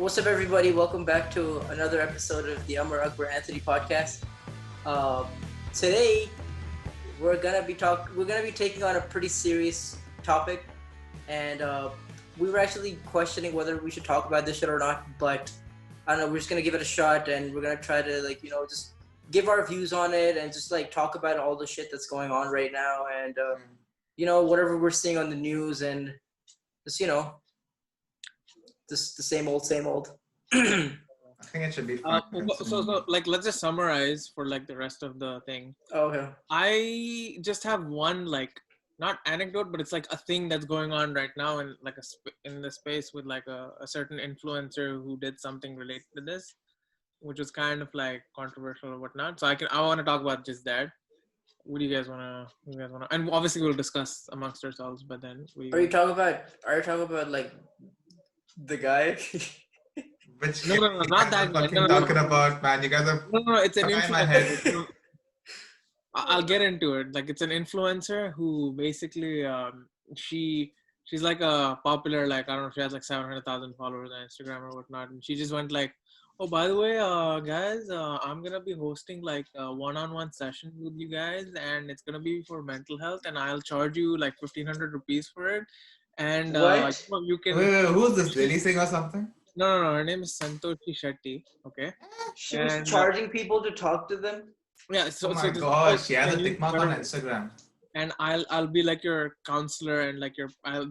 What's up, everybody? Welcome back to another episode of the Amar Akbar Anthony podcast. Um, Today, we're gonna be taking on a pretty serious topic, and we were actually questioning whether we should talk about this shit or not. But I don't know. We're just gonna give it a shot, and we're gonna try to just give our views on it, and just talk about all the shit that's going on right now, and whatever we're seeing on the news, and just just the same old. I think it should be fun. Let's just summarize for the rest of the thing. Okay. I just have one not anecdote, but it's a thing that's going on right now in in the space with a certain influencer who did something related to this, which was kind of controversial or whatnot. So I want to talk about just that. What do you guys wanna? And obviously we'll discuss amongst ourselves. But then Are you talking about the guy? Which No, not that guy. Talking about, man, you guys are. No, it's an in my head. influencer. I'll get into it. It's an influencer who basically she's a popular I don't know, she has 700,000 followers on Instagram or whatnot, and she just went oh, by the way, guys, I'm gonna be hosting a one-on-one session with you guys, and it's gonna be for mental health, and I'll charge you 1,500 rupees for it, and What? you can. Wait, who's this lady saying or something? No. Her name is Santoshi Shetty. Okay. She was charging people to talk to them? Yeah. So, oh my god, she has a tick mark on Instagram. And I'll be your counselor, and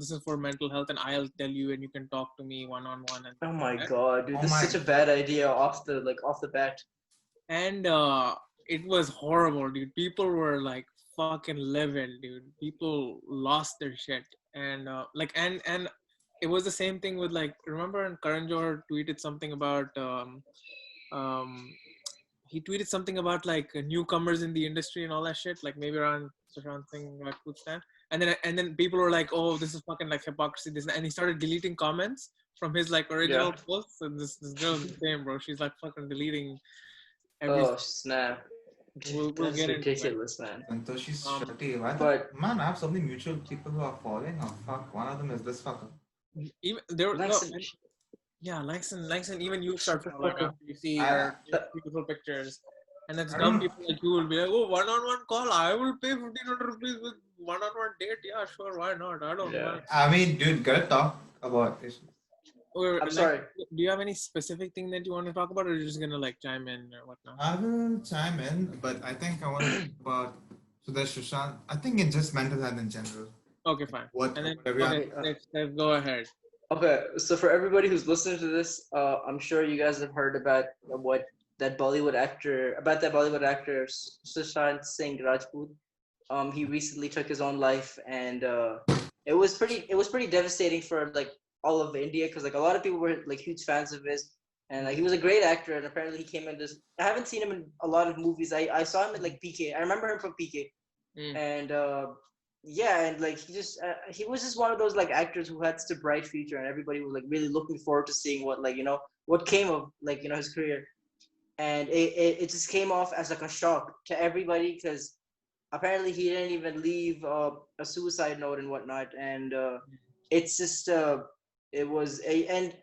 this is for mental health, and I'll tell you, and you can talk to me one on one. Oh my god, dude, this is such a bad idea off the bat. And it was horrible, dude. People were fucking livid, dude. People lost their shit, and and it was the same thing with remember when Karan Johar tweeted something about he tweeted something about newcomers in the industry and all that shit, maybe around Sushant Singh Rajput's time, and then people were oh, this is fucking hypocrisy, this, and he started deleting comments from his original posts, and this girl's the same, bro. She's fucking deleting everything. Oh snap. We'll That's get ridiculous, man. Santoshi's Shetty. But man, I have so many mutual people who are following. Oh fuck, one of them is this fucker. Even there Langston. Langston, even you start following after you see your beautiful pictures, and it's dumb people like you will be oh, one-on-one call, I will pay 1,500 rupees with one-on-one date. Yeah, sure, why not? I don't know. I mean, dude, gotta talk about this. Or, I'm sorry. Do you have any specific thing that you want to talk about, or are you just gonna chime in or whatnot? I will chime in, but I think I want to talk about there's Sushant. I think it's just mental health in general. Okay, fine. Let's go ahead. Okay, so for everybody who's listening to this, I'm sure you guys have heard about that Bollywood actor Sushant Singh Rajput. He recently took his own life, and it was pretty devastating for all of India, because a lot of people were huge fans of his, and he was a great actor, and apparently he came in this. I haven't seen him in a lot of movies. I saw him in PK. I remember him from PK, and he was just one of those actors who had such a bright future, and everybody was really looking forward to seeing what came of his career, and it just came off as a shock to everybody, because apparently he didn't even leave a suicide note and whatnot, and it's just it was and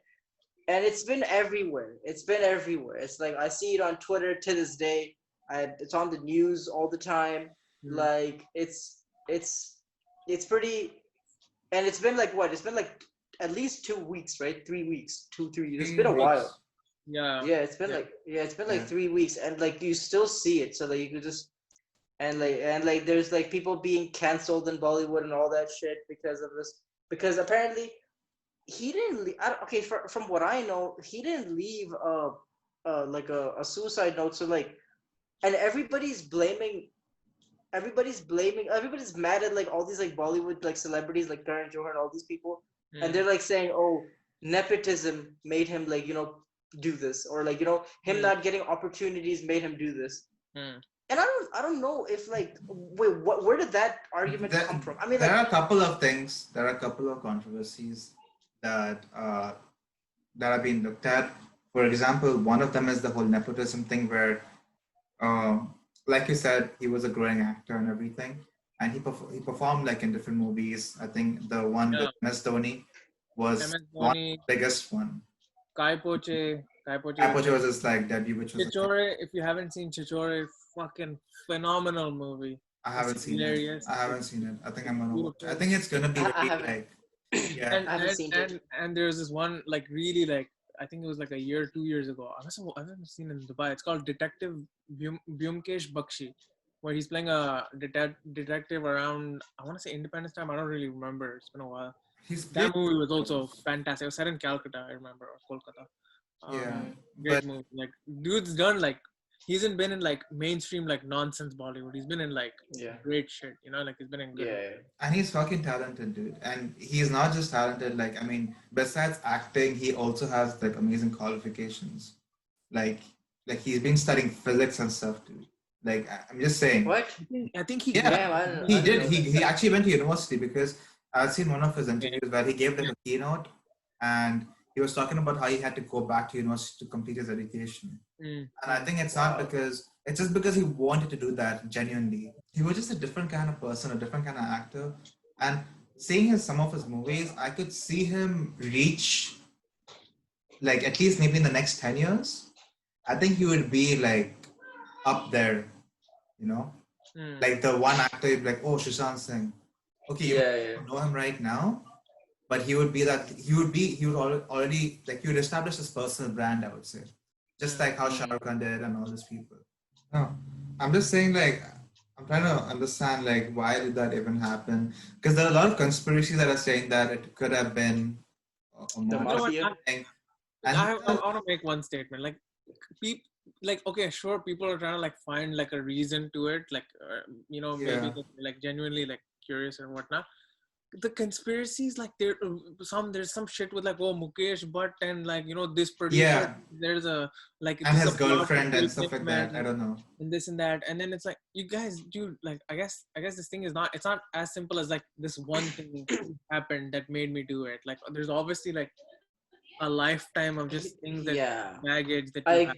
it's been everywhere. It's I see it on Twitter to this day. It's on the news all the time. It's pretty, and it's been it's been at least 2 weeks, right? 3 weeks, 3 years. It's been a while. Yeah. It's been 3 weeks, and you still see it. So you could just and there's people being canceled in Bollywood and all that shit because of this. Because apparently he didn't leave. From what I know, he didn't leave a suicide note. So and everybody's mad at all these Bollywood celebrities like Karan Johar and all these people, and they're saying, oh, nepotism made him do this, or him not getting opportunities made him do this. And I don't know if wait, where did that argument come from? I mean, there are a couple of things. There are a couple of controversies that have been looked at. For example, one of them is the whole nepotism thing, where, like you said, he was a growing actor and everything, and he performed in different movies. I think the one with MS Dhoni was one of the biggest one. Kai Poche. Kai Poche was Apoche was his like debut, which was like, Chichore. If you haven't seen Chichore, fucking phenomenal movie. I It's haven't seen it. hilarious. I haven't seen it. I think It's I'm gonna watch it. I beautiful. think it's gonna be I very haven't. like, yeah. And I haven't and seen it. and there's this one like really like I think it was like a year, 2 years ago. I haven't seen it in Dubai. It's called Detective Byumkesh Bakshi, where he's playing a detective around I want to say Independence Time. I don't really remember. It's been a while. He's played, That movie was also fantastic. It was set in Calcutta, I remember, or Kolkata. yeah, Mm. Great but movie. Like dude's done like he hasn't been in like mainstream like nonsense Bollywood. He's been in like Yeah. great shit. You know, like he's been in good. Yeah. and he's fucking talented, dude. And he's not just talented. Like, I mean, besides acting, he also has like amazing qualifications. Like, like he's been studying physics and stuff, dude. Like, I'm just saying. What? I think he Yeah, Damn, he I didn't did. know He that. actually went to university because I've seen one of his yeah, interviews where he gave like a keynote, and he was talking about how he had to go back to university to complete his education. mm, And I think it's not Wow. because it's just because he wanted to do that genuinely. He was just a different kind of person, a different kind of actor. And seeing some of his movies, I could see him reach like at least maybe in the next 10 years. I think he would be like up there, you know? mm. Like the one actor you'd be like, oh, Sushant Singh. Okay, you Yeah, yeah. don't know him right now, but he would already like he would establish his personal brand, I would say. Just like how Shah Rukh Khan did and all these people. No, I'm just saying like I'm trying to understand like why did that even happen? Because there are a lot of conspiracies that are saying that it could have been a The You know what? mafia. thing. I want to make one statement. Like, people, like, okay, sure, people are trying to like find like a reason to it, like, you know, maybe Yeah. like genuinely like curious and whatnot. The conspiracies, like, there's some shit with like, oh, Mukesh Bhatt and like, you know, this producer. Yeah. There's a like And this is his a plot to girlfriend kill and stuff him like that. I don't know. and this and that, and then it's like, you guys, dude, like, I guess this thing is not. It's not as simple as like this one thing happened that made me do it. Like, there's obviously like a lifetime of just things that Yeah. baggage that you have.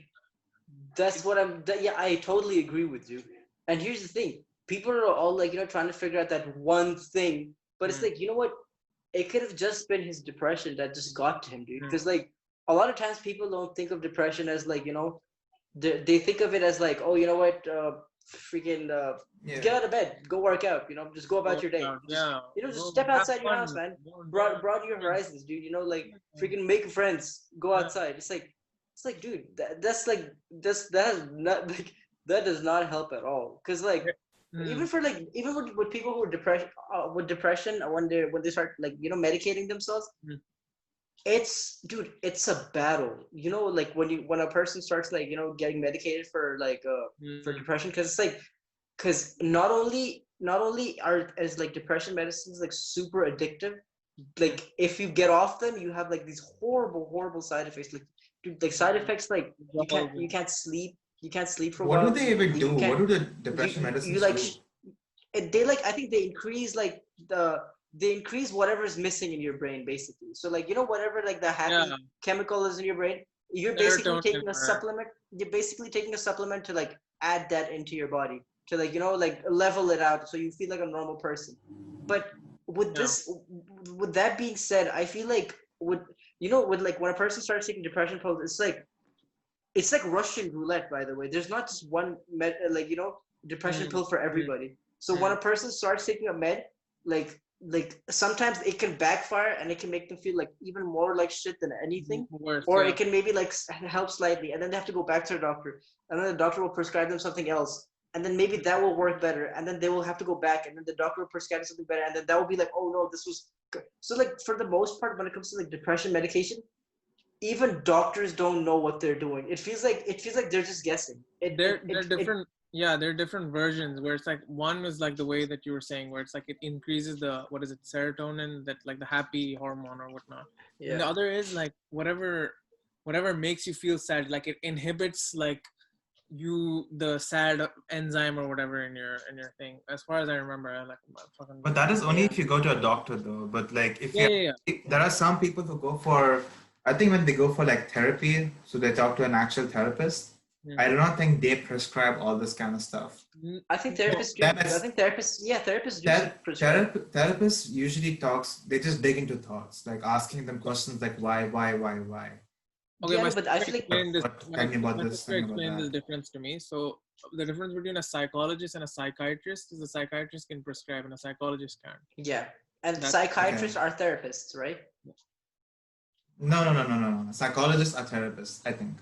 That's what yeah, I totally agree with you. And here's the thing: people are all like, trying to figure out that one thing, but it's Mm. like, you know what? It could have just been his depression that just got to him, dude. Mm. Because like a lot of times people don't think of depression as like, they think of it as like, oh, you know what? Freaking Yeah. get out of bed, go work out. Just go about your day. Yeah. Just Go step have outside your house, fun. man. Go and Broaden your horizons, dude. Like freaking make friends, go outside. It's like, dude, that's like that has not like that does not help at all. Cause like even Mm. for like even with people who are depression with depression when they start like medicating themselves, Mm. it's a battle. Like when a person starts like getting medicated for like for Mm. depression, because it's like because not only are as like depression medicines like super addictive, like if you get off them you have like these horrible side effects, like dude, like side effects like you can't sleep for a What do while. they even You do? can't What do the you, depression you, you medicines like do? they like I think they increase like they increase whatever's missing in your brain basically. So like whatever like the happy Yeah. chemical is in your brain, you're basically Serotonin. taking a supplement. You're basically taking a supplement to like add that into your body to like like level it out so you feel like a normal person. But with Yeah. this, with that being said, I feel like with like when a person starts taking depression pills, it's like Russian roulette. By the way, there's not just one like depression Mm. pill for everybody. So when a person starts taking a med, like sometimes it can backfire and it can make them feel like even more like shit than anything, Worse. or Yeah. it can maybe like help slightly, and then they have to go back to the doctor, and then the doctor will prescribe them something else, and then maybe that will work better, and then they will have to go back, and then the doctor will prescribe something better, and then that will be like, oh no, this was good. So like for the most part, when it comes to like depression medication, even doctors don't know what they're doing. It feels like they're just guessing. They're different. Yeah, there are different versions where it's like one is like the way that you were saying, where it's like it increases the what is it, serotonin, that like the happy hormone or whatnot. And the Yeah. other is like whatever makes you feel sad, like it inhibits like the sad enzyme or whatever in your thing. As far as I remember, I like fucking. But that is only Yeah. if you go to a doctor, though. But like, if you, Yeah. there are some people who go for, I think when they go for like therapy, so they talk to an actual therapist. Hmm. I do not think they prescribe all this kind of stuff. I think therapists do. Then I it's think therapists do prescribe. therapists usually talks. They just dig into thoughts, like asking them questions like why, Okay, Yeah, my no, but I sister feel like explained this. What? My, Tell me about my this. sister Tell me about explained this that. difference to me. So the difference between a psychologist and a psychiatrist is a psychiatrist can prescribe and a psychologist can't. yeah, and That's Okay. psychiatrists are therapists, right? No, no, no, no, no, no. Psychologists are therapists, I think.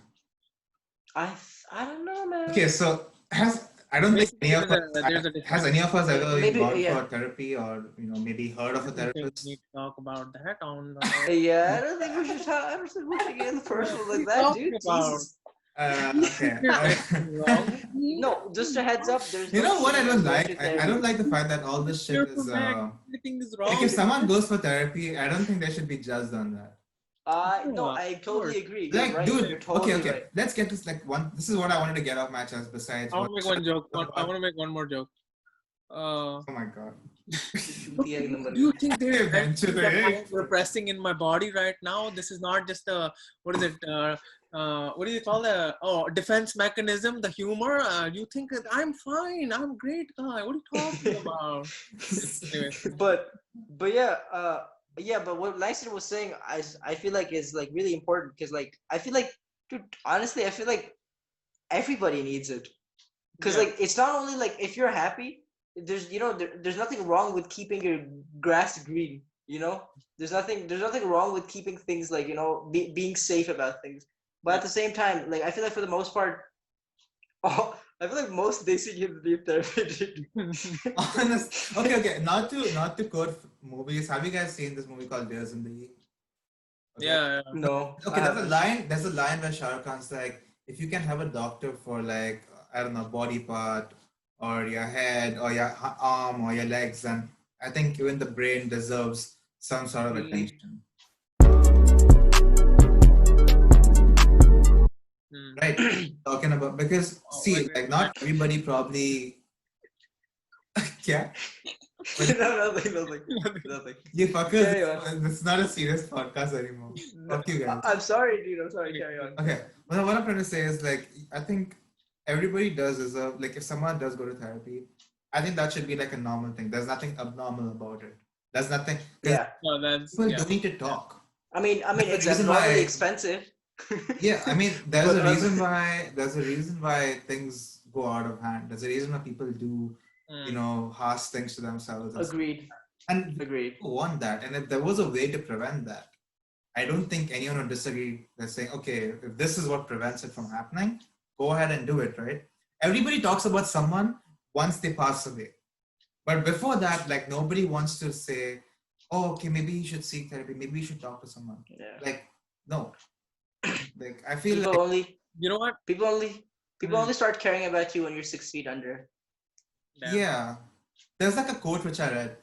I don't know, man. Okay, so I don't think any basically of us there's a has difference. any of us ever Maybe gone yeah. for therapy or maybe heard I of a don't think we need therapist. to talk about that on. Yeah, I don't think we should. I don't think we should get into What personal are like you that, talking dude. about? Jesus. Do you think Okay. there's anything wrong with me? No, just a heads up. There's You no know what I shame in don't going to like? I don't therapy. like the fact that all I'm this shit here for is Mac. Everything is like wrong if with someone me. goes for therapy, I don't think they should be judged on that. No, Yeah, of I course. totally agree. You're Like, right. You're dude, okay, totally okay. right. Let's get this like one. This is what I wanted to get off my chest. Besides I what want to make one joke. talk I about. want to make one more joke. Oh my god. Look, Shooting number. do you think there's Venture anything that there. I'm repressing in my body right now? This is not just a what is it? What do you call the defense mechanism? The humor? You think that I'm fine? I'm great guy. What are you talking about? Anyway, but but what Langston was saying, I feel like is like really important because like I feel like, dude, honestly, I feel like everybody needs it because yeah. like it's not only like if you're happy, there's nothing wrong with keeping your grass green. There's nothing wrong with keeping things like being safe about things. But Yeah. at the same time, like I feel like for the most part, I feel like most Desi kids need therapy. Honest. Okay, okay. Not to quote movies. Have you guys seen this movie called Dears in the Heat? Okay. Yeah. No, I Okay, there's a haven't. line. There's a line where Shah Rukh Khan's like, if you can have a doctor for like I don't know body part or your head or your arm or your legs, and I think even the brain deserves some sort of Really? attention, Hmm. right? Talking about because Oh, wait, see, wait, like not everybody probably yeah. But No, nothing. you fuckers, Carry on. it's not a serious podcast anymore. No, Fuck you guys. I'm sorry, dude. I'm sorry. wait, Carry on. Okay. Well, what I'm trying to say is like I think everybody does deserve like if someone does go to therapy, I think that should be like a normal thing. There's nothing abnormal about it. There's nothing because Yeah. no, that's people yeah. do need to talk. I mean, There's it's a reason abnormally why. expensive. Yeah, I mean, there's But a reason why. There's a reason why things go out of hand. There's a reason why people do, Hmm. harsh things to themselves and stuff. agreed. And Agreed. people want that. And if there was a way to prevent that, I don't think anyone would disagree. They're saying, okay, if this is what prevents it from happening, go ahead and do it, right? Everybody talks about someone once they pass away. But before that, like nobody wants to say, oh, okay, maybe you should seek therapy, maybe you should talk to someone. Yeah. Like, no. Like I feel People like only You know what? people only people Hmm. only start caring about you when you're 6 feet under. Damn. yeah. There's like a quote which I read.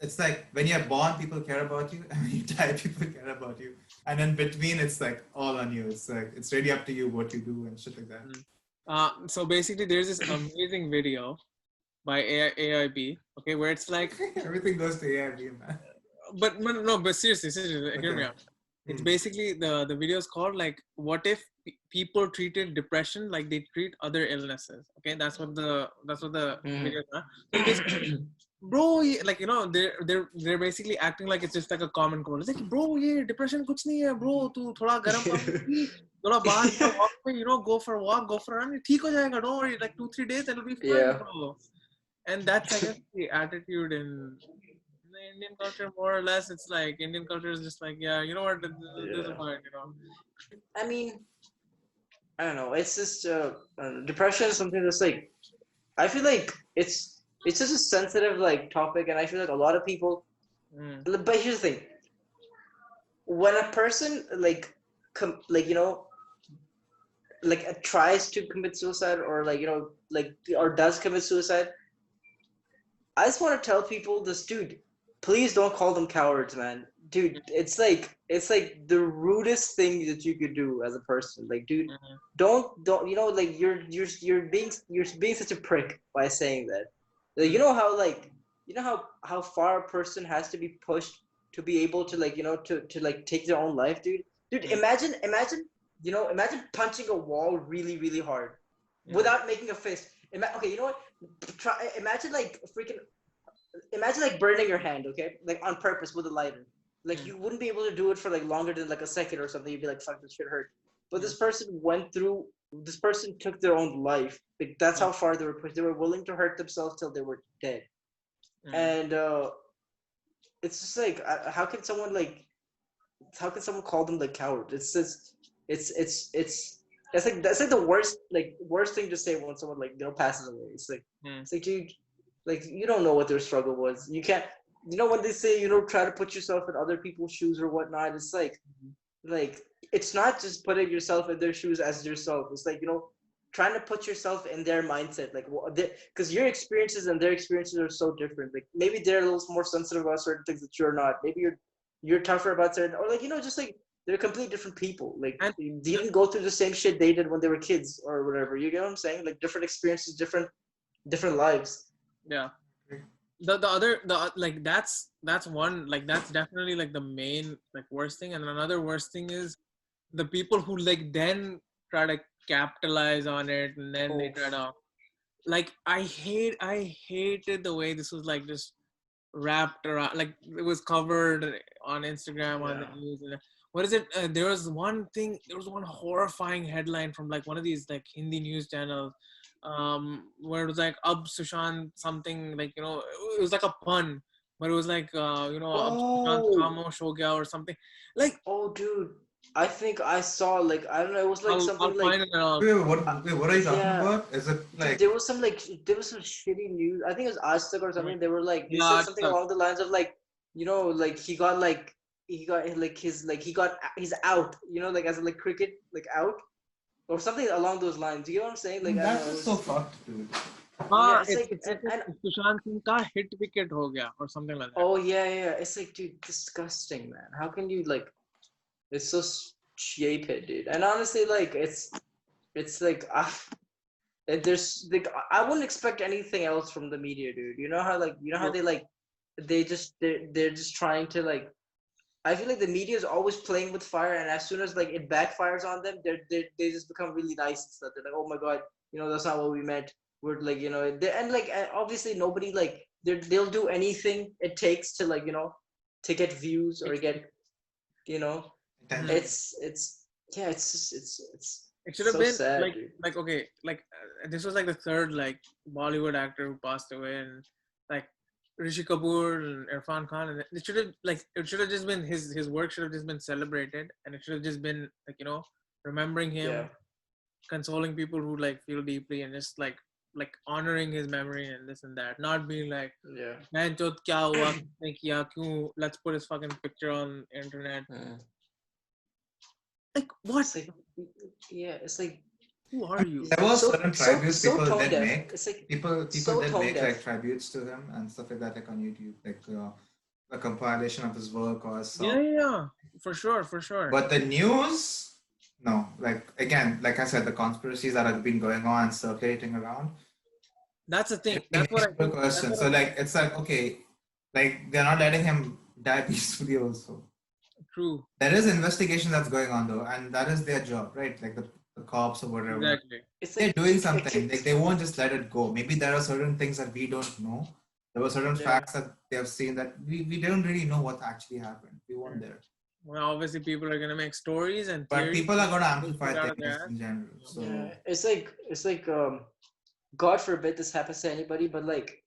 It's like when you're born, people care about you, and when you die, people care about you. And in between, it's like all on you. It's like it's really up to you what you do and shit like that. So basically, there's this amazing video by AIB, okay, where it's like, Everything goes to AIB, man. but no, but seriously, hear me Okay. out. It's basically the video is called like, what if people treated depression like they treat other illnesses? Okay, that's what the video is. So it's basically, bro, like they're basically acting like it's just like a common cold. It's like, bro, ये depression कुछ नहीं है, bro. तू थोड़ा गर्म पानी P, थोड़ा बाहर जा walk पे, go for a walk, go for a run. ठीक हो जाएगा, don't worry. Like 2-3 days, it'll be fine, Yeah. bro. And that's I guess the attitude in the Indian culture, more or less. It's like Indian culture is just like, yeah, you know what, this is Yeah. fine, I mean, I don't know. It's just depression is something that's like I feel like it's just a sensitive like topic, and I feel like a lot of people. Mm. But here's the thing: when a person tries to commit suicide or or does commit suicide, I just want to tell people this, dude. Please don't call them cowards, man. Dude, it's like the rudest thing that you could do as a person. Like, dude, Mhm. don't like you're being such a prick by saying that. Like, how far a person has to be pushed to be able to to like take their own life, dude. Dude, Mm. imagine punching a wall really really hard Yeah. without making a fist. Okay, you know what? Imagine like burning your hand, okay, like on purpose with a lighter. Like Mm. you wouldn't be able to do it for like longer than like a second or something. You'd be like, fuck, this shit hurt. but this person went through. This person took their own life. Like that's how far they were pushed. They were willing to hurt themselves till they were dead. And it's just like, how can someone like, how can someone call them the coward? It's just, it's like that's like the worst thing to say when someone like passes away. It's like dude, like you don't know what their struggle was. You can't, when they say try to put yourself in other people's shoes or whatnot. It's like it's not just putting yourself in their shoes as yourself. It's like trying to put yourself in their mindset, like because your experiences and their experiences are so different. Like maybe they're a little more sensitive about certain things that you're not. Maybe you're tougher about certain, or like just like they're completely different people. Like you didn't go through the same shit they did when they were kids or whatever. You get what I'm saying? Like different experiences, different lives. Yeah. The like that's one, like that's definitely like the main like worst thing. And another worst thing is the people who like then try to capitalize on it, and then they try to like I hated the way this was like just wrapped around, like it was covered on Instagram on the news. And what is it? There was one horrifying headline from like one of these like Hindi news channels, where it was like Ab Sushant something, like it was like a pun, but it was like Ab Sushant Khamosh ho gaya or something. Like, oh dude, I think I saw, like, I don't know, it was like something I'll like. find it out. Wait, what are you talking about? Is it like there was some shitty news. I think it was Aaj Tak or something. They were like, they said something along the lines of like, like he's out. Like as a like cricket, like out or something along those lines. Do you get what I'm saying? Like that's just so fucked, dude. It's Sushant Singh ka hit wicket ho gaya or something like that. Oh yeah. It's like, dude, disgusting, man. How can you like? It's so stupid, dude. And honestly, like it's like there's like I wouldn't expect anything else from the media, dude. You know how they like they're just trying to like. I feel like the media is always playing with fire, and as soon as like it backfires on them, they just become really nice and stuff. They're like, oh my god, that's not what we meant. We're like, and like obviously nobody like they'll do anything it takes to like to get views or get it's it should have so been sad, like dude. like okay, like this was like the third like Bollywood actor who passed away, and like Rishi Kapoor and Irfan Khan, and it should have just been his work should have just been celebrated, and it should have just been like remembering him, consoling people who like feel deeply, and just like honoring his memory and this and that, not being like man chod kya hua kisne kiya kyun, let's put his fucking picture on internet. Like what? It's like who are you? There was certain tributes people did deaf. make. It's like people so did make deaf. like tributes to him and stuff like that, like on YouTube, like a compilation of his work or something. Yeah, for sure. But the news, no. Like again, like I said, the conspiracies that have been going on and circulating around. That's the thing. That's what I think. Question. So like it's like okay, like they're not letting him die peacefully also. True. There is investigation that's going on though, and that is their job, right? Like the cops or whatever. Exactly. They're doing something. Like they won't just let it go. Maybe there are certain things that we don't know. There were certain facts that they have seen that we don't really know what actually happened. We weren't there. Well, obviously people are gonna make stories and but people are gonna amplify things in general. So it's like God forbid this happens to anybody, but like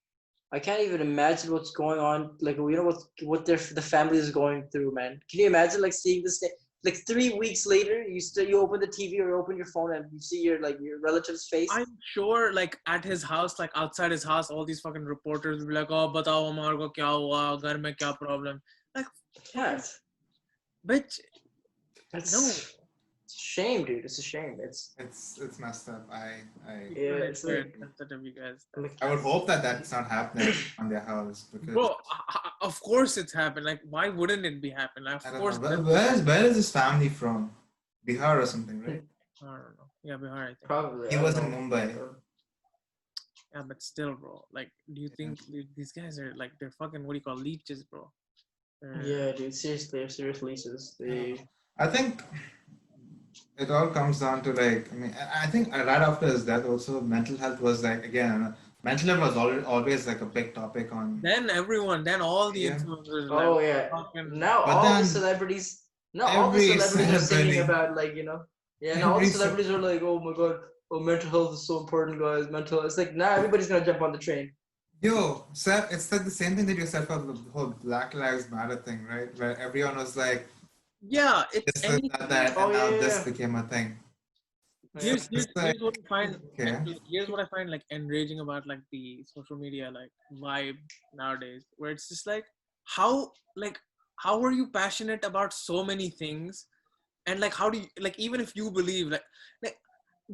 I can't even imagine what's going on. Like what the family is going through, man. Can you imagine like seeing this thing? Like 3 weeks later, you open the TV or you open your phone and you see your relative's face. I'm sure, like at his house, like outside his house, all these fucking reporters will be like, "Oh, batao hamare ko kya hua? Ghar mein kya problem?" Like, yes, bitch. No, it's a shame, dude. It's a shame. It's messed up. It's like sensitive, you guys. I would hope that that's not happening on their house. Because bro, of course it's happened. Like, why wouldn't it be happening? Of course. Where is his family from? Bihar or something, right? I don't know. Yeah, Bihar, I think. Probably. He was in Mumbai. Yeah, but still, bro. Like, do you think these guys are like they're fucking what do you call leeches, bro? Yeah, dude. Seriously, they're serious leeches. I think it all comes down to like, I think right after his death also mental health was like, again, mental health was always like a big topic on. Then all the influencers. Oh like, yeah. fucking, now all the celebrities. Now all the celebrities are singing about like Yeah, and all the celebrities are like, oh my god, oh, mental health is so important, guys. Mental health. It's like, nah, everybody's gonna jump on the train. Yo, sir, it's like the same thing that you said about the whole Black Lives Matter thing, right? Where everyone was like, Yeah, it's this, any. that, Oh and now this yeah. became a thing. So Here's it's here's like, here's what I find. okay. Here's what I find like enraging about like the social media like vibe nowadays, where it's just how like how are you passionate about so many things, and like how do you like even if you believe like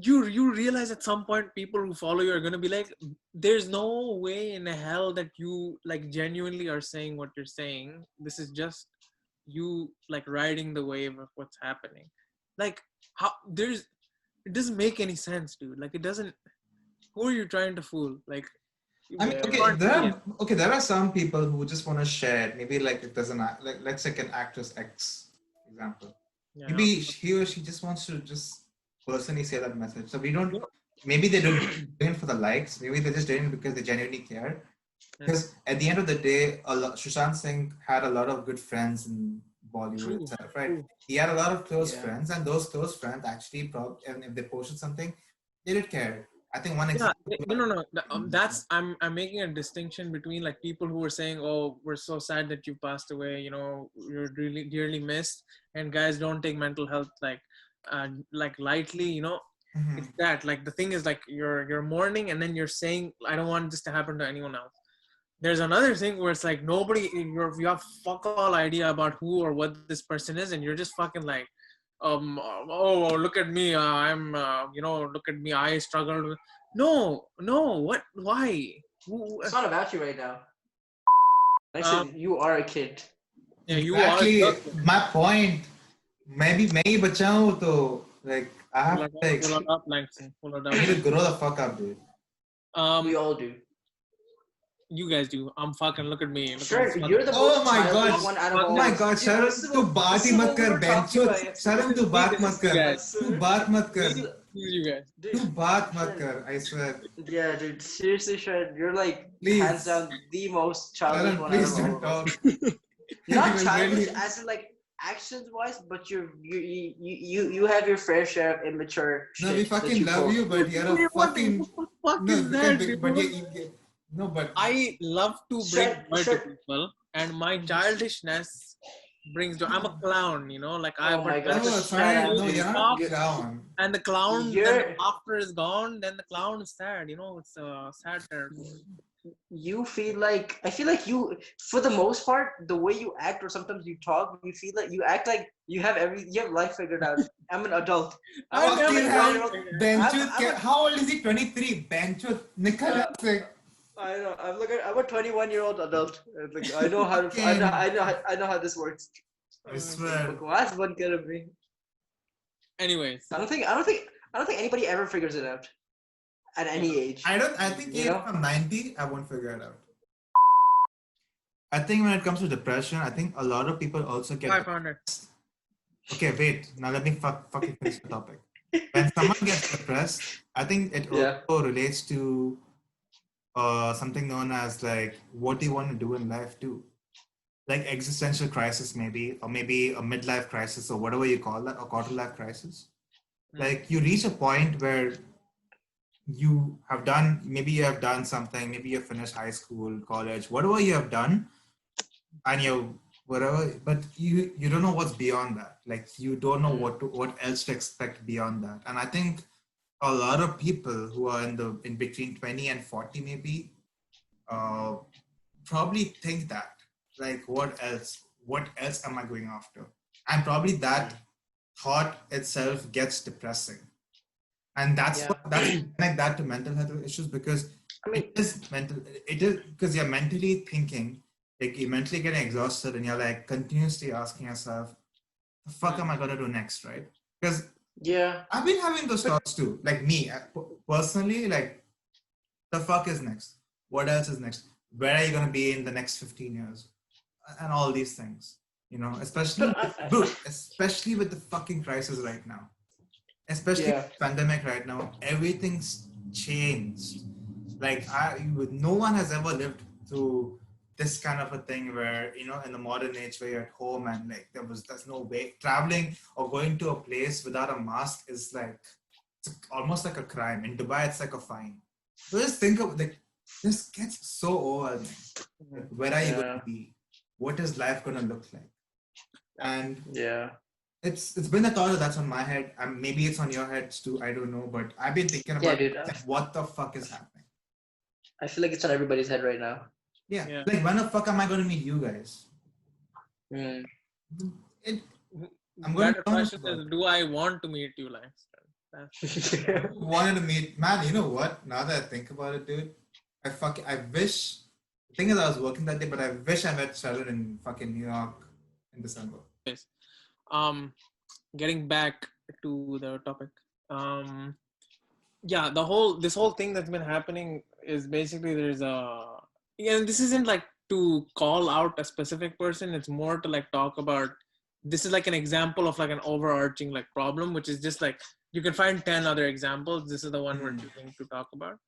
you realize at some point people who follow you are gonna be like, there's no way in hell that you like genuinely are saying what you're saying. This is just you like riding the wave of what's happening. Like how there's it doesn't make any sense, dude. Like it doesn't. Who are you trying to fool? Like I mean, you okay, can't see it. there are some people who just want to share. Maybe like it doesn't like let's take an actress X example. Yeah. Maybe he or she just wants to just personally say that message. So we don't. Maybe they don't do it for the likes. Maybe they're just doing it because they genuinely care. Because at the end of the day, Sushant Singh had a lot of good friends in Bollywood True. itself, right? True. He had a lot of close Yeah. friends, and those close friends actually, and if they posted something, they did care. I think one Yeah. example. No. That's I'm making a distinction between like people who are saying, "Oh, we're so sad that you passed away. You know, you're really dearly missed." And guys, don't take mental health like lightly. You know, Mhm. it's that like the thing is like you're mourning and then you're saying, "I don't want this to happen to anyone else." There's another thing where it's like you have fuck all idea about who or what this person is, and you're just fucking like, oh look at me, I'm look at me, I struggled with. No, what? Why? It's not about you right now. I Um, said you are a kid. yeah, you are. Exactly. My point. Maybe मैं ही बचा हूँ तो like I have to like Pull it up, Langston. Pull it I need to up. grow the fuck up, dude. We all do. You guys do. I'm fucking. Look at me. Look Sure, at this you're the Oh most my childish god! one out of Oh all. my god! Dude, Sharan, this is तू what- बात this he is मत what we कर were बेंचो. talking about. Sharan, तू बात This मत is you कर. guys. तू बात मत कर. This is- You guys. dude, तू बात मत कर. I swear. yeah, dude. Seriously, Shred, you're like Please. hands down the most childish Sharan, one out please of all don't of us. talk. Not will childish really- as in like actions wise, but you have your fair share of immature No, shit we that fucking you love pull. you, but you're a What fucking the fuck no. is that, dude? No, but I love to bring joy to Shred. people, and my childishness brings joy. I'm a clown, you know, like I. Oh my But god, no, shut fine. up, No, dude. you're not a clown. and the clown, then the You're laughter is gone, then the clown is sad. You know, it's sad terrible. you feel like I feel like you for the most part the way you act or sometimes you talk you feel like you act like you have life figured out. I'm an adult. I'm a Fucking 21-year-old. Benchut, how old is he? 23. Benchut, Nicholas. I know. I'm a 21-year-old adult. Like I know how to. I know how this works. I swear. Bakwas ban kar abhi. Anyways, I don't think anybody ever figures it out at any age. I think You even know? from 90, I won't figure it out. I think when it comes to depression, I think a lot of people also get 500. Okay, wait. Now let me fucking finish the topic. When someone gets depressed, I think it also relates to something known as like what do you want to do in life too, like existential crisis maybe, or maybe a midlife crisis or whatever you call that, or quarter life crisis. Like you reach a point where you have done something, maybe you finished high school, college, whatever you have done, and you whatever, but you don't know what's beyond that. Like you don't know what else to expect beyond that. And I think a lot of people who are in between 20 and 40 maybe probably think that, like, what else am I going after? And probably that thought itself gets depressing. And that's connect that to mental health issues, because it is because you're mentally thinking, like you're mentally getting exhausted and you're like continuously asking yourself, the fuck am I gonna do next, right? Because I've been having those thoughts too. Like me personally, like the fuck is next? What else is next? Where are you gonna be in the next 15 years? And all these things, you know, especially with the fucking crisis right now. Especially the pandemic right now, everything's changed. Like no one has ever lived through this kind of a thing where, in the modern age where you're at home and like there's no way traveling or going to a place without a mask is like almost like a crime. In Dubai, it's like a fine. So just think of like this gets so overwhelming. Like, where are you going to be? What is life going to look like? And it's been a thought that's on my head. Maybe it's on your heads too. I don't know, but I've been thinking about what the fuck is happening. I feel like it's on everybody's head right now. Yeah. Like when the fuck am I going to meet you guys? Mm. I'm going to question is, do I want to meet you, Langston? Wanted to meet, man. You know what? Now that I think about it, dude, I wish. The thing is, I was working that day, but I wish I met Sharan in fucking New York in December. Yes. Getting back to the topic. Yeah, this whole thing that's been happening is basically and this isn't like to call out a specific person. It's more to like talk about. This is like an example of like an overarching like problem, which is just like you can find 10 other examples. This is the one we're choosing to talk about.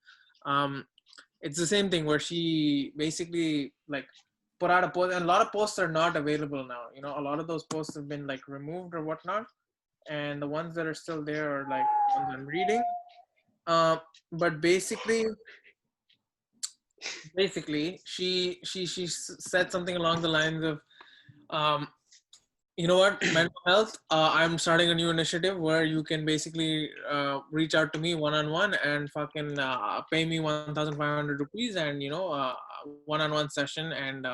It's the same thing where she basically like put out a post, and a lot of posts are not available now. A lot of those posts have been like removed or whatnot, and the ones that are still there are like ones I'm reading. But basically she said something along the lines of, you know what, mental health, I'm starting a new initiative where you can basically reach out to me one-on-one and fucking pay me 1,500 rupees and one-on-one session, and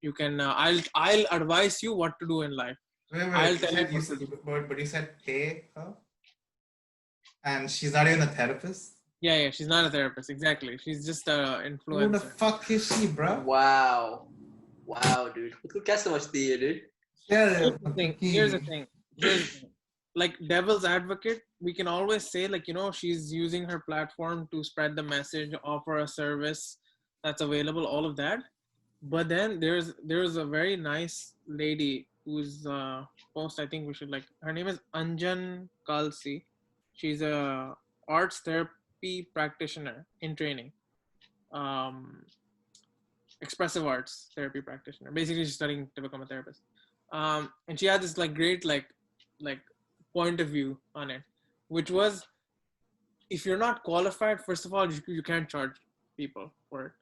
you can I'll advise you what to do in life. I'll tell you but you said pay her, and she's not even a therapist. Yeah, she's not a therapist. Exactly, she's just an influencer. Who the fuck is she, bro? Wow, dude. Look so much theater, dude. Here's the thing. Like devil's advocate, we can always say like, she's using her platform to spread the message, offer a service that's available, all of that. But then there's a very nice lady whose post I think we should like. Her name is Anjan Kalsi. She's a arts therapy practitioner in training. Expressive arts therapy practitioner. Basically, she's studying to become a therapist. And she had this like great like point of view on it, which was, if you're not qualified, first of all, you can't charge people for it.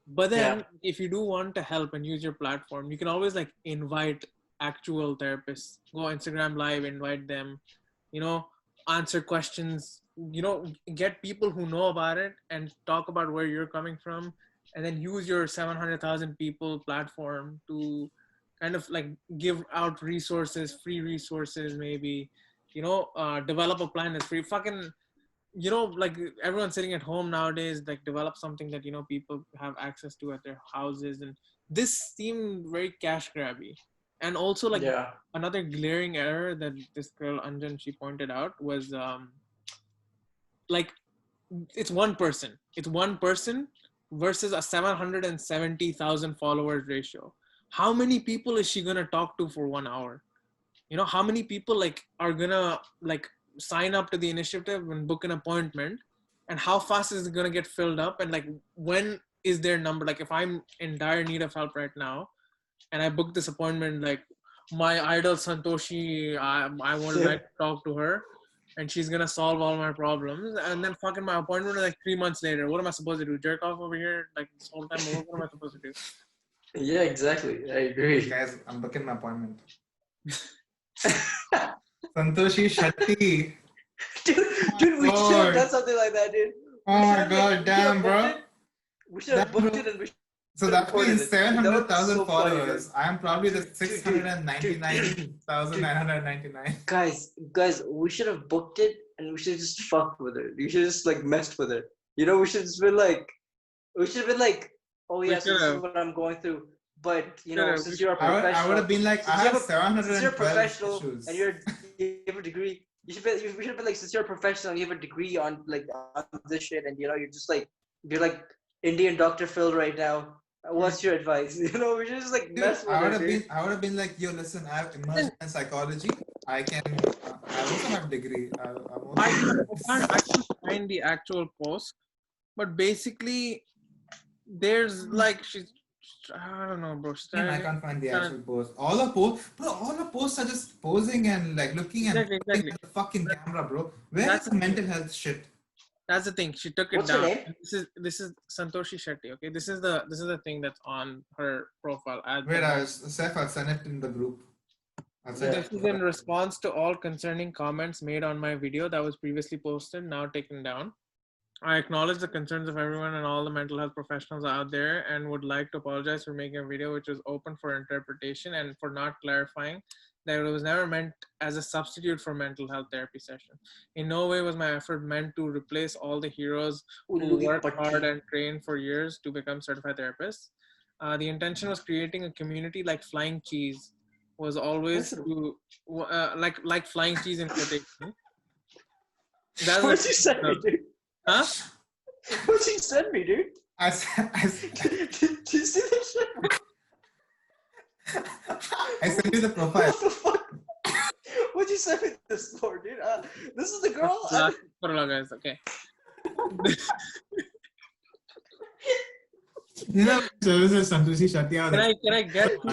But then if you do want to help and use your platform, you can always like invite actual therapists, go Instagram live, invite them, answer questions, get people who know about it and talk about where you're coming from, and then use your 700,000 people platform to kind of like give out resources, free resources, maybe, develop a plan that's free. Fucking, like everyone's sitting at home nowadays, like develop something that, people have access to at their houses. And this seemed very cash grabby. And also like another glaring error that this girl Anjan, she pointed out was like it's one person versus a 770,000 followers ratio. How many people is she gonna talk to for 1 hour? How many people like are gonna like sign up to the initiative and book an appointment, and how fast is it gonna get filled up? And like, when is their number? Like, if I'm in dire need of help right now and I book this appointment, like my idol Santoshi, I want to like talk to her and she's gonna solve all my problems, and then fucking my appointment is like 3 months later. What am I supposed to do? Jerk off over here like this whole time? What am I supposed to do? Yeah, exactly. I agree. Guys, I'm booking my appointment. Santoshi Shetty. Dude, we should have done something like that, dude. Oh my god, damn, bro. We should have booked it, and we should. So that means 700,000 followers. I am probably the 699,999. Guys, we should have booked it, and we should have just fucked with it. We should have just like messed with it. We should have been like, oh yeah, so this is what I'm going through. But since you're a professional, I would have been like, I have 712 since you're a professional issues. And you have a degree. We should have been like, since you're a professional and you have a degree on this shit, and you're just like, you're like Indian Dr. Phil right now. What's your advice? We should just like mess with it. I would have been like, yo, listen, I have immersion in psychology. I also have a degree. I can't find the actual post, but basically, there's like I don't know, bro. And I can't find the actual post. All the posts are just posing and like looking and looking Exactly. at the fucking camera, bro. Where is That's the mental health shit? That's the thing. She took it What's down. her name? And this is Santoshi Shetty. Okay, this is the thing that's on her profile. Where I was, Saif, I'll send it in the group. I'll send This it. is in response to all concerning comments made on my video that was previously posted, now taken down. I acknowledge the concerns of everyone and all the mental health professionals out there and would like to apologize for making a video which was open for interpretation and for not clarifying that it was never meant as a substitute for mental health therapy session. In no way was my effort meant to replace all the heroes who worked hard and trained for years to become certified therapists. The intention was creating a community like flying cheese was always to like flying cheese in quotation. What'd you send me, dude? Huh? What'd you send me, dude? Did you see this shit? I sent you the profile. What the fuck? What'd you send me this for, dude? This is the girl? Guys, okay. You know, so this is Santoshi Shetty. Can I get to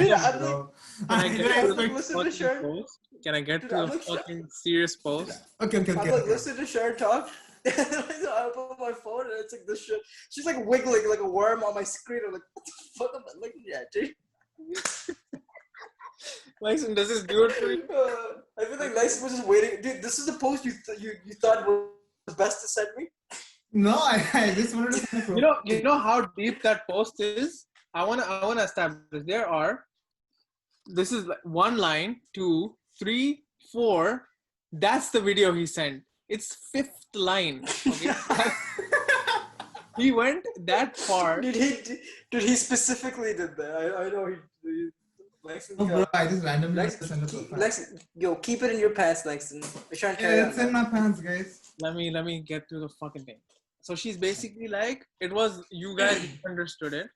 listen to Sharan? post? Can I get to the fucking serious post? Okay. I'm like, listen to Sharan talk. I open my phone and it's like this shit. She's like wiggling like a worm on my screen. I'm like, what the fuck am I looking at, dude? Langston, does this do it for you? I feel like Langston was just waiting. Dude, this is the post you thought was best to send me? No, I just wanted to send You know how deep that post is? I wanna establish this is like 1 line, 2, 3, 4. That's the video he sent. It's 5th line. Okay? He went that far. Dude, he specifically did that. I know he Langston, bro, I just randomly Langston, yo, keep it in your pants, Langston. It's in my pants, guys. Let me get through the fucking thing. So she's basically like, it was, you guys understood it.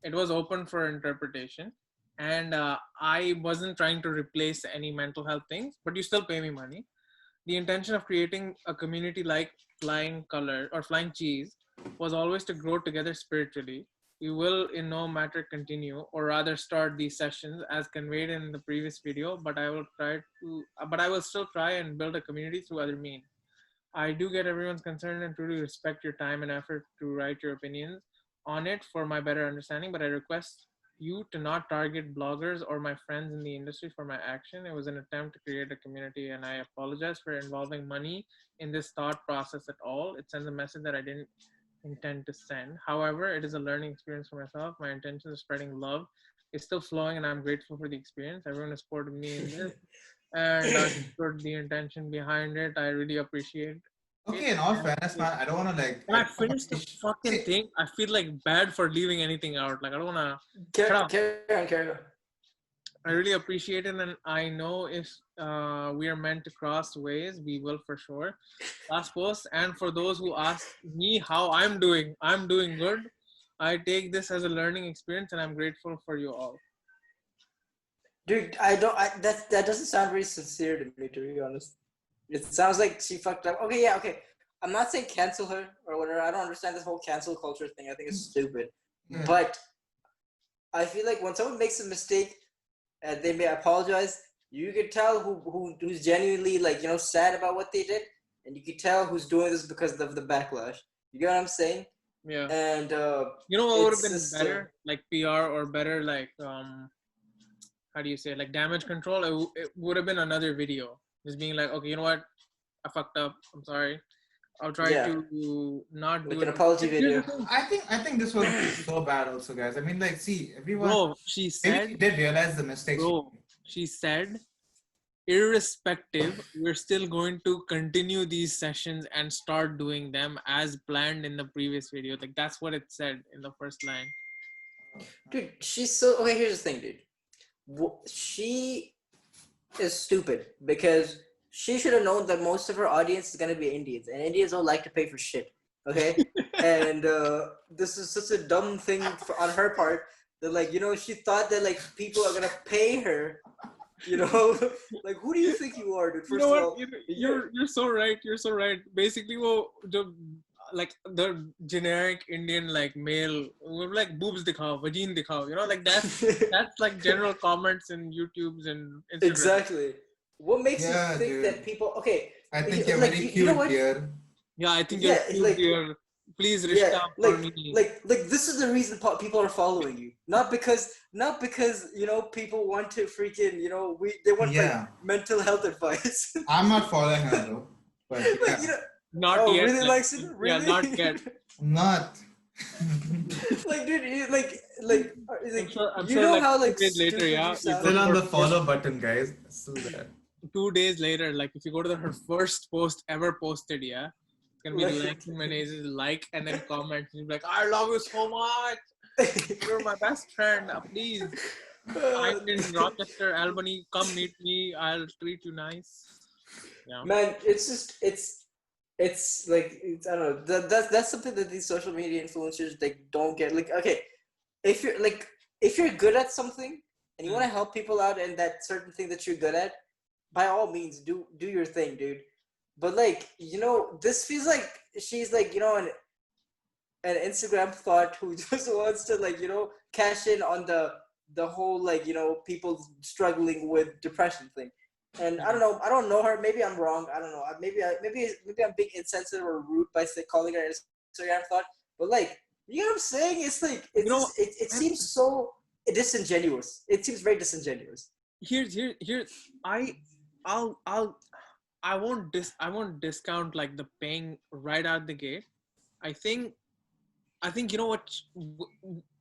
It was open for interpretation. And I wasn't trying to replace any mental health things, but you still pay me money. The intention of creating a community like Flying Color or Flying Cheese was always to grow together spiritually. We will in no matter continue or rather start these sessions as conveyed in the previous video, but I will still try and build a community through other means. I do get everyone's concern and truly respect your time and effort to write your opinions on it for my better understanding, but I request you to not target bloggers or my friends in the industry for my action. It was an attempt to create a community and I apologize for involving money in this thought process at all. It sends a message that I didn't intend to send. However, it is a learning experience for myself. My intention of spreading love is still flowing and I'm grateful for the experience. Everyone has supported me in this and understood the intention behind it. I really appreciate it. Okay, in all fairness, man, I don't want to like. When I finish the fucking thing, I feel like bad for leaving anything out. Like I don't want to. Carry on. I really appreciate it, and I know if we are meant to cross ways, we will for sure. Last post, and for those who ask me how I'm doing good. I take this as a learning experience, and I'm grateful for you all. Dude, that doesn't sound very sincere to me, to be honest. It sounds like she fucked up. Okay. I'm not saying cancel her or whatever. I don't understand this whole cancel culture thing. I think it's stupid. Yeah. But I feel like when someone makes a mistake and they may apologize, you can tell who's genuinely sad about what they did, and you can tell who's doing this because of the backlash. You get what I'm saying? Yeah. And you know what would have been better, like PR or better, like how do you say it? Like damage control? It would have been another video. Just being like, okay, you know what? I fucked up. I'm sorry. I'll try to not do an apology video. I think this was so bad also, guys. I mean, like, see, everyone. Bro, she said. Maybe did realize the mistake. Bro, she said, irrespective, we're still going to continue these sessions and start doing them as planned in the previous video. Like, that's what it said in the first line. Dude, she's so... Okay, here's the thing, dude. She is stupid because she should have known that most of her audience is going to be Indians, and Indians don't like to pay for shit, okay? And this is such a dumb thing on her part that, she thought that, people are going to pay her, Like, who do you think you are, dude? First of all... You're so right. You're so right. Basically, like the generic Indian like male, like boobs dikhao, vagine dikhao, you know, like that's like general comments in YouTubes and Instagram. Exactly. What makes you Yeah, think that dude. people? Okay, I think you're like very you know cute, what? dear. Yeah, I think you're Yeah, cute, dear. Please yeah, rishta for me. like this is the reason people are following you, not because people want to freaking they want like Yeah. mental health advice. I'm not following her though. But Like yeah. Not oh yet. really, Like, Langston? yeah, Really? not yet. I'm not. Like dude, I'm sure. I'm you sure. know Like how 2 days later, stupid yeah, you you sound. go Still to on her the first. follow button, guys. Still there. 2 days later, like if you go to her first post ever posted, yeah, it's gonna be Like, Langston Menezes like and then comment and be like, I love you so much. You're my best friend. Please, I'm in Rochester, Albany. Come meet me. I'll treat you nice. Yeah. man, it's just I don't know. That's something that these social media influencers they don't get. Like, okay, if you're good at something and you want to help people out in that certain thing that you're good at, by all means do your thing, dude. But like, this feels like she's like, an Instagram thought who just wants to like, cash in on the whole like, people struggling with depression thing. And I don't know. I don't know her. Maybe I'm wrong. I don't know. Maybe I'm being insensitive or rude by calling her Instagram thought. But like, you know what I'm saying? It's like You know, it seems so disingenuous. It seems very disingenuous. here. I, I'll, I won't discount like the paying right out the gate. I think you know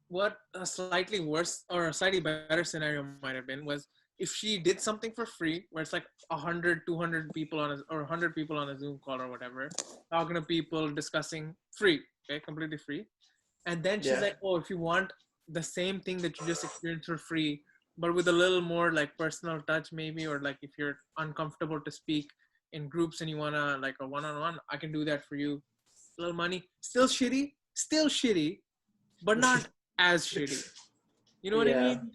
what a slightly worse or a slightly better scenario might have been was if she did something for free where it's like 100-200 people on a, or 100 people on a Zoom call or whatever, talking to people, discussing free, okay, completely free. And then she's Yeah. like, oh, if you want the same thing that you just experienced for free but with a little more like personal touch maybe, or like if you're uncomfortable to speak in groups and you want to like a one-on-one, I can do that for you. Little money, still shitty, but not as shitty. You know what I Yeah. mean?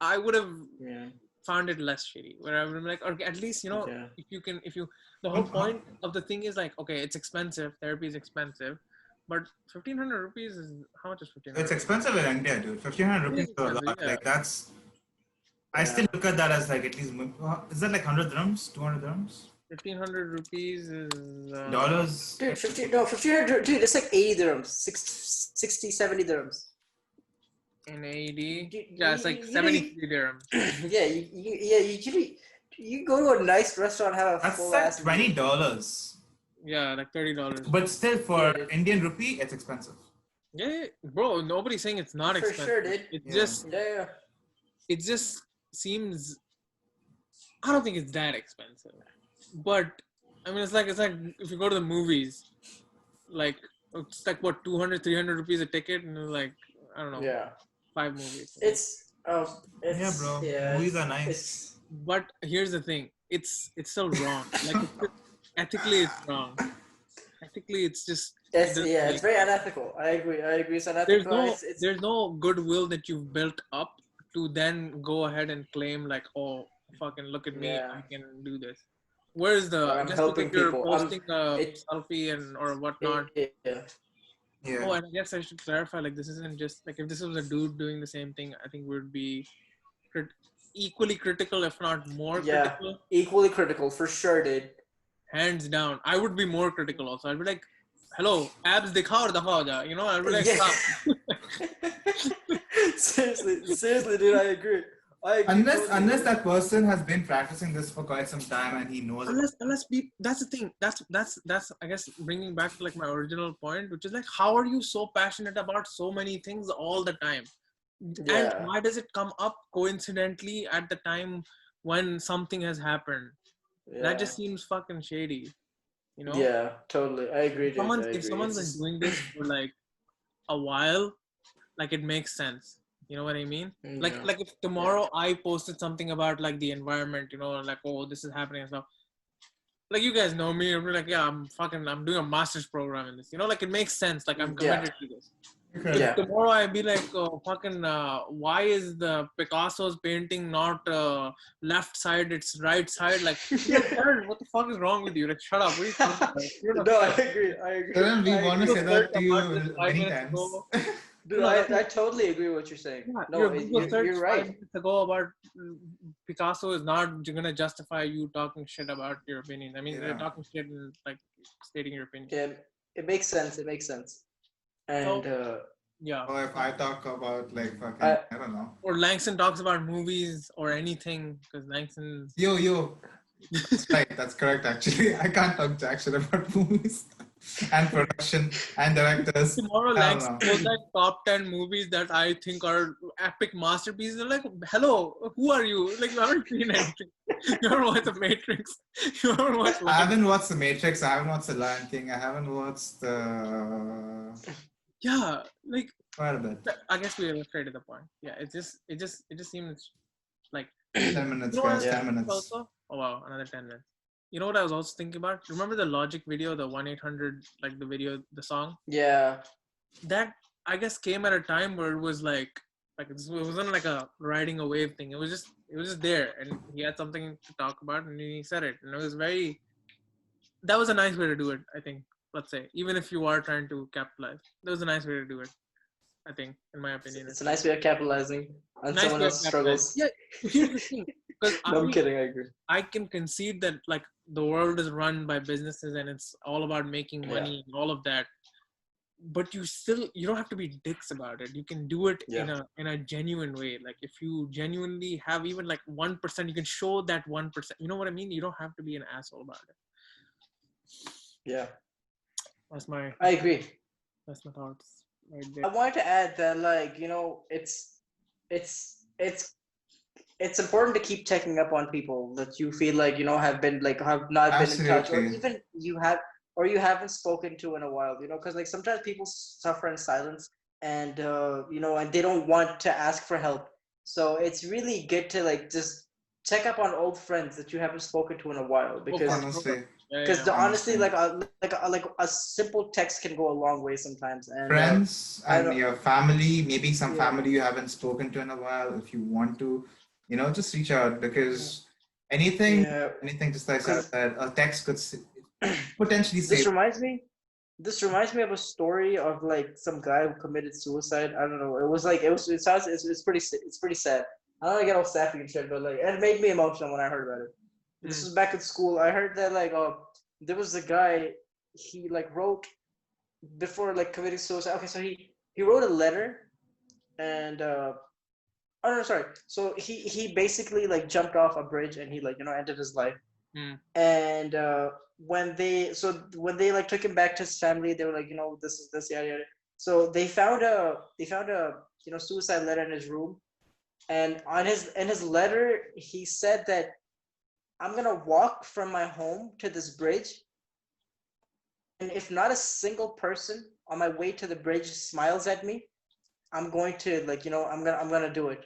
I would have Yeah. found it less shitty. Where I would be like, or at least Yeah. if you, the whole point of the thing is like, okay, it's expensive. Therapy is expensive, but 1,500 rupees is how much is 1,500? It's expensive in India, dude. 1,500 It rupees is is a expensive, lot. yeah. Like that's. I Yeah. still look at that as like at least. Is that like 100 dirhams, 200 dirhams, 1,500 rupees is dollars? Dude, 1,500, dude, it's like 80 dirhams, 60, 70 dirhams. in AED. Dude, Yeah, it's like 73 dirhams. Yeah, you go to a nice restaurant, have a That's full like ass $20. Yeah, like $30. But still, for dude. Indian rupee, it's expensive. Yeah, bro. Nobody's saying it's not For expensive. sure, dude. It Yeah. just Yeah. it just seems. I don't think it's that expensive, but I mean, it's like if you go to the movies, like it's like what 200-300 rupees a ticket, and it's like I don't know, Yeah. 5 movies. Yeah, bro. Movies are nice. But here's the thing: it's still wrong. Like ethically, it's wrong. Ethically, it's just It's very unethical. I agree. It's unethical. There's no goodwill that you've built up to then go ahead and claim like, oh, fucking look at me, Yeah. I can do this. Where's the I'm just helping because you're people. posting a selfie and or whatnot? Yeah. Yeah. Oh, and I guess I should clarify, like this isn't just like if this was a dude doing the same thing, I think we'd be equally critical, if not more critical. Equally critical for sure, dude. Hands down, I would be more critical also. I'd be like, hello, abs dikhao ja. You know, I'd be like, Yeah. stop. seriously, dude, I agree. Unless that person has been practicing this for quite some time and he knows. That's the thing. That's I guess bringing back to like my original point, which is like, how are you so passionate about so many things all the time? Yeah. And why does it come up coincidentally at the time when something has happened? Yeah. That just seems fucking shady, you know? Yeah, totally. I agree, dude. If someone's been doing this for like a while, like it makes sense. You know what I mean? Yeah. Like if tomorrow I posted something about like the environment, you know, like, oh, this is happening and stuff. like you guys know me, I'm like, yeah, I'm doing a master's program in this. Like it makes sense. Like I'm committed to this. Okay. If tomorrow I'd be like, why is the Picasso's painting not left side, it's right side? Like, Sharan, what the fuck is wrong with you? Like, shut up. What are you talking about? You're not No, I Sharan. agree. I agree. Sharan, we want to Google say search that to about this you 5 many minutes times. ago. Dude, I totally agree with what you're saying. Yeah, No, your Google search you're 5 right. minutes ago about Picasso is not gonna justify you talking shit about your opinion. I mean, you're talking shit and like stating your opinion. Yeah, it makes sense. It makes sense. And yeah. Or if I talk about like fucking, I don't know. Or Langston talks about movies or anything because Langston's. Yo. That's right. That's correct. Actually, I can't talk jack shit about movies and production and directors. Tomorrow, Langston goes like top 10 movies that I think are epic masterpieces. They're like, hello, who are you? Like, you haven't seen anything. You haven't watched The Matrix. You haven't watched. I haven't watched The Matrix. I haven't watched The Lion King. I haven't watched the. Yeah, like. Quite a bit. I guess we illustrated the point. Yeah, it just seems like 10 minutes, guys. 10 minutes. Also? Oh wow, another 10 minutes. You know what I was also thinking about? Remember the Logic video, the 1-800, like the video, the song? Yeah. That I guess came at a time where it was like it wasn't like a riding a wave thing. It was just there, and he had something to talk about, and he said it, and it was that was a nice way to do it. I think. Let's say, even if you are trying to capitalize, that was a nice way to do it. I think, in my opinion, it's a nice way of capitalizing on someone else's struggles. Yeah, here's the thing. No, I'm kidding. I agree. I can concede that like the world is run by businesses and it's all about making money and all of that. But you don't have to be dicks about it. You can do it in a genuine way. Like if you genuinely have even like 1%, you can show that 1%. You know what I mean? You don't have to be an asshole about it. Yeah. I agree. That's my thoughts. Right, I wanted to add that, like, it's important to keep checking up on people that you feel like have not Absolutely. been in touch, or even you haven't spoken to in a while. Because like sometimes people suffer in silence, and and they don't want to ask for help. So it's really good to like just check up on old friends that you haven't spoken to in a while, because honestly. Because honestly, like a simple text can go a long way sometimes. And friends and your family, maybe some family you haven't spoken to in a while. If you want to, just reach out, because anything, just like I said, a text could potentially save. This reminds me of a story of like some guy who committed suicide. I don't know. It's pretty sad. I don't want to get all sappy and shit, but like it made me emotional when I heard about it. This was back in school. I heard that like there was a guy, he like wrote before like committing suicide. Okay, so he wrote a letter, and so he basically like jumped off a bridge, and he like ended his life. And when they like took him back to his family, they were like, this is this, yada yada. So they found a suicide letter in his room, and in his letter he said that, I'm going to walk from my home to this bridge, and if not a single person on my way to the bridge smiles at me, I'm going to I'm going to do it.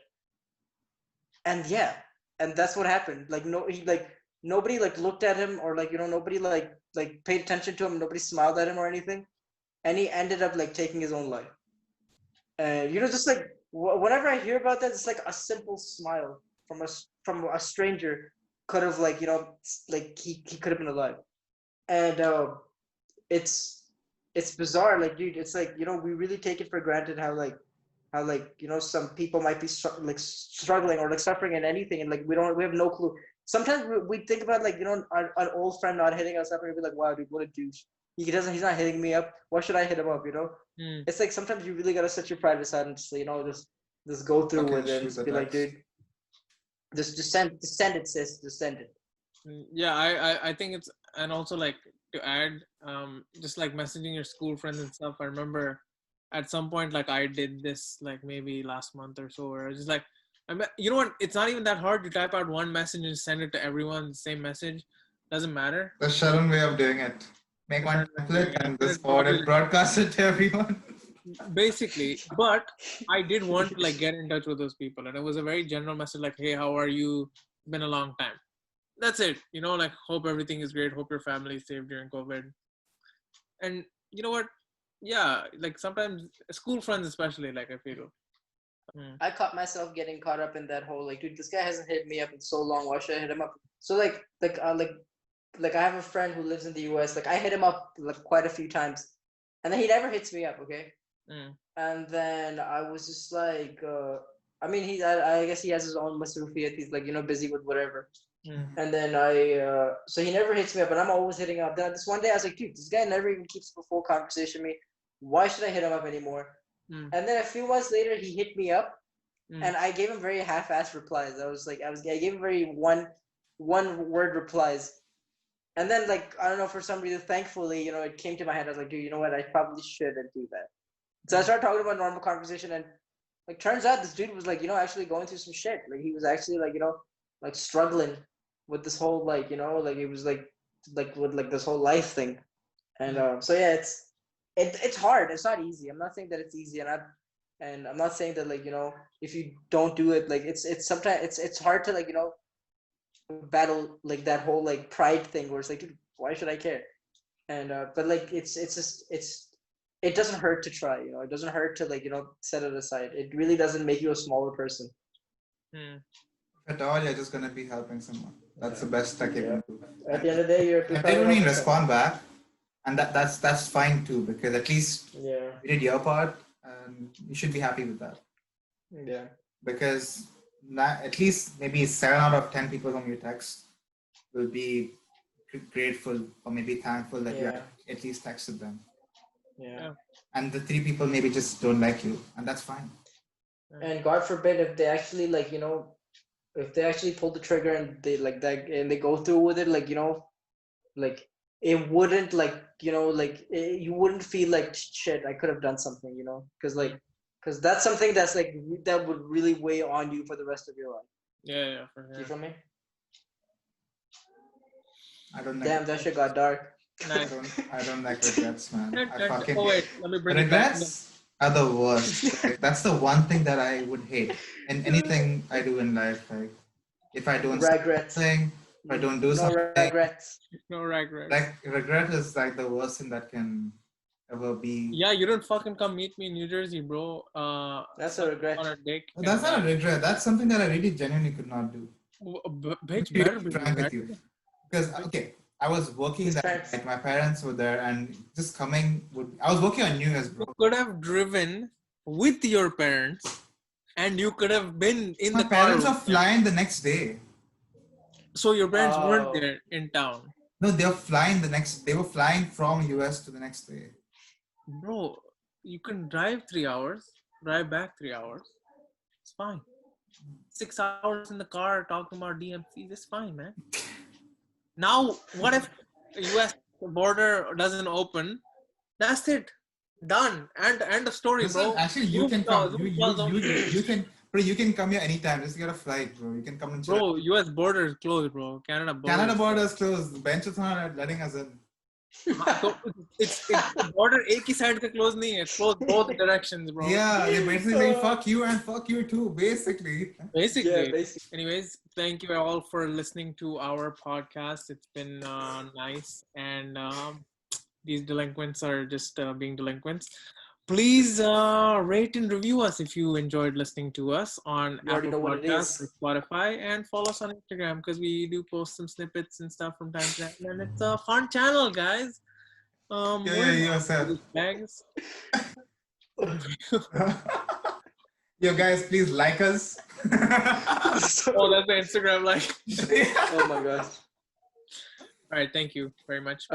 And and that's what happened. Like nobody like looked at him, or like nobody like paid attention to him, nobody smiled at him or anything, and he ended up like taking his own life. And just like whenever I hear about that, it's like a simple smile from a stranger could have like he could have been alive. And it's bizarre, like, dude, it's like we really take it for granted how some people might be struggling or like suffering in anything, and like we have no clue. Sometimes we think about like an old friend not hitting us up, and we'd be like, wow, dude, what a douche. He's not hitting me up, why should I hit him up? It's like sometimes you really gotta set your pride aside and just go through with it and be like, dude, just send it, sis. Just send it. Yeah, I think it's, and also like to add, just like messaging your school friends and stuff. I remember at some point, like I did this like maybe last month or so, where I was just like, you know what? It's not even that hard to type out one message and send it to everyone, the same message. Doesn't matter. The Sharan way of doing it. Make one template and just forward it, broadcast it to everyone. Basically, but I did want to like get in touch with those people, and it was a very general message like, hey, how are you? It's been a long time. that's it. Like hope everything is great. Hope your family is safe during COVID. And you know what? Yeah, like sometimes school friends, especially, like I feel. I caught myself getting caught up in that whole like, dude, this guy hasn't hit me up in so long. Why should I hit him up? So like I have a friend who lives in the US. Like I hit him up like quite a few times, and then he never hits me up. Okay, and then I was just like, I mean, I guess he has his own masrufiyat. He's like busy with whatever. And then so he never hits me up, and I'm always hitting up. Then this one day I was like, dude, this guy never even keeps up a full conversation with me. Why should I hit him up anymore? And then a few months later, he hit me up, and I gave him very half-assed replies. I gave him very one-word replies. And then like I don't know, for some reason, thankfully, it came to my head. I was like, dude, you know what? I probably shouldn't do that. So I started talking about normal conversation, and like turns out this dude was like, actually going through some shit. Like he was actually like, like struggling with this whole like, like it was like with like this whole life thing. And so yeah, it's hard. It's not easy. I'm not saying that it's easy, and I'm not saying that like, if you don't do it, like it's sometimes it's hard to like, battle like that whole like pride thing where it's like, dude, why should I care? And but like it's just it doesn't hurt to try. It doesn't hurt to like set it aside. It really doesn't make you a smaller person. At all, you're just gonna be helping someone. That's the best I can do. At the end of the day, you're if they don't even respond back, and that's fine too, because at least you did your part, and you should be happy with that. Yeah. Because at least maybe 7 out of 10 people whom you text will be grateful or maybe thankful that you at least texted them. Yeah. And the 3 people maybe just don't like you, and that's fine. And God forbid if they actually like, if they actually pull the trigger and they like that and they go through with it, like, like it wouldn't like, like you wouldn't feel like shit, I could have done something, because that's something that's like that would really weigh on you for the rest of your life. Yeah, for sure. Do you feel me? I don't know. Damn, that shit got dark. I don't like regrets, man. Oh wait, let me bring regrets are the worst. Like, that's the one thing that I would hate in anything I do in life. Like if I don't something, if I don't do something. No regrets. Like regret is like the worst thing that can ever be. Yeah, you don't fucking come meet me in New Jersey, bro. That's a regret. On a dick. That's not a regret. That's something that I really genuinely could not do. Bitch, better be frank with you. Because okay, I was working there, like my parents were there, and just coming I was working on New Year's, bro. You could have driven with your parents, and you could have been in the car. My parents are flying the next day. So your parents weren't there in town. No, they were flying They were flying from US to the next day. Bro, you can drive 3 hours, drive back 3 hours. It's fine. 6 hours in the car talking about DMCs. It's fine, man. Now, what if the US border doesn't open? That's it. Done. End of story, bro. Actually, you can come. You can. Bro, you can come here anytime. Just get a flight, bro. You can come and chill. Bro, US border is closed, bro. Canada border is closed. The bench is not letting us in. So it's border एक ही side का close नहीं है. It's closed both directions, bro. Yeah, they're basically saying fuck you and fuck you too, basically. Basically. Anyways, thank you all for listening to our podcast. It's been nice, and these delinquents are just being delinquents. Please rate and review us if you enjoyed listening to us on Apple Podcasts, Spotify, and follow us on Instagram because we do post some snippets and stuff from time to time. And it's a fun channel, guys. Thanks. Yo, guys, please like us. Oh, that's the Instagram like. Oh my gosh. All right, thank you very much.